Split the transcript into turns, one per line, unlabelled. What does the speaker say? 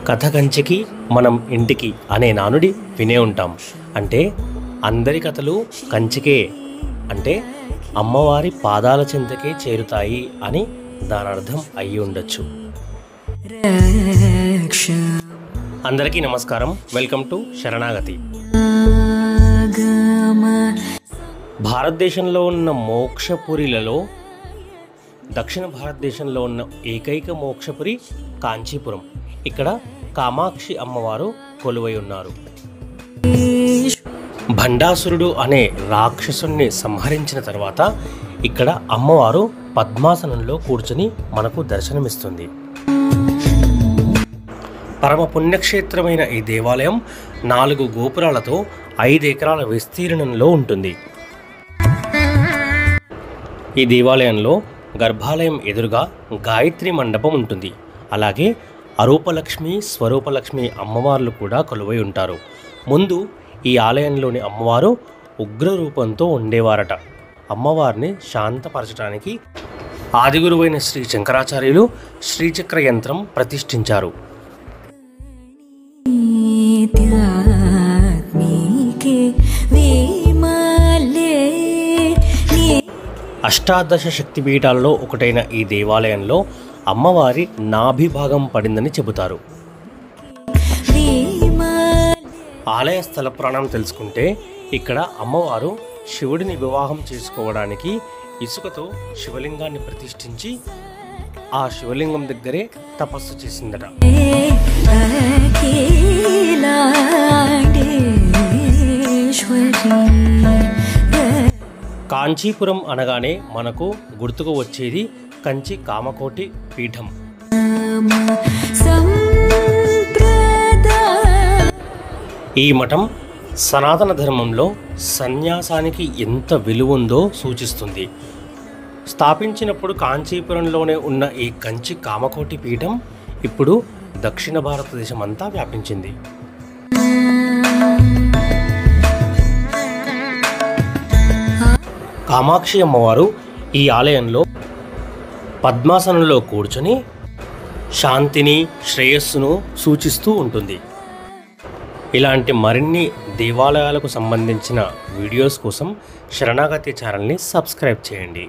కథ కంచికి మనం ఇంటికి అనే నానుడి వినే ఉంటాం. అంటే అందరి కథలు కంచికే, అంటే అమ్మవారి పాదాల చెంతకే చేరుతాయి అని దాని అర్థం అయ్యి ఉండొచ్చు. అందరికీ నమస్కారం. వెల్కమ్ టు శరణాగతి. భారతదేశంలో ఉన్న మోక్షపురిలలో దక్షిణ భారతదేశంలో ఉన్న ఏకైక మోక్షపురి కాంచీపురం. ఇక్కడ కామాక్షి అమ్మవారు కొలువై ఉన్నారు. భండాసురుడు అనే రాక్షసుణ్ణి సంహరించిన తర్వాత ఇక్కడ అమ్మవారు పద్మాసనంలో కూర్చుని మనకు దర్శనమిస్తుంది. పరమ పుణ్యక్షేత్రమైన ఈ దేవాలయం 4 గోపురాలతో 5 ఎకరాల విస్తీర్ణంలో ఉంటుంది. ఈ దేవాలయంలో గర్భాలయం ఎదురుగా గాయత్రి మండపం ఉంటుంది. అలాగే అరూపలక్ష్మి, స్వరూపలక్ష్మి అమ్మవార్లు కూడా కొలువై ఉంటారు. ముందు ఈ ఆలయంలోని అమ్మవారు ఉగ్ర రూపంతో ఉండేవారట. అమ్మవారిని శాంతపరచడానికి ఆదిగురువైన శ్రీ శంకరాచార్యులు శ్రీచక్ర యంత్రం ప్రతిష్ఠించారు. అష్టాదశ శక్తిపీఠాల్లో ఒకటైన ఈ దేవాలయంలో అమ్మవారి నాభి భాగం పడిందని చెబుతారు. ఆలయ స్థల పురాణం తెలుసుకుంటే ఇక్కడ అమ్మవారు శివుడిని వివాహం చేసుకోవడానికి ఇసుకతో శివలింగాన్ని ప్రతిష్ఠించి ఆ శివలింగం దగ్గరే తపస్సు చేసిందట. కాంచీపురం అనగానే మనకు గుర్తుకు వచ్చేది కంచి కామకోటి పీఠం. ఈ మఠం సనాతన ధర్మంలో సన్యాసానికి ఎంత విలువ ఉందో సూచిస్తుంది. స్థాపించినప్పుడు కాంచీపురంలోనే ఉన్న ఈ కంచి కామకోటి పీఠం ఇప్పుడు దక్షిణ భారతదేశం అంతా వ్యాపించింది. కామాక్షి అమ్మవారు ఈ ఆలయంలో పద్మాసనంలో కూర్చొని శాంతిని, శ్రేయస్సును సూచిస్తూ ఉంటుంది. ఇలాంటి మరిన్ని దేవాలయాలకు సంబంధించిన వీడియోస్ కోసం శరణాగతి ఛానల్ని సబ్స్క్రైబ్ చేయండి.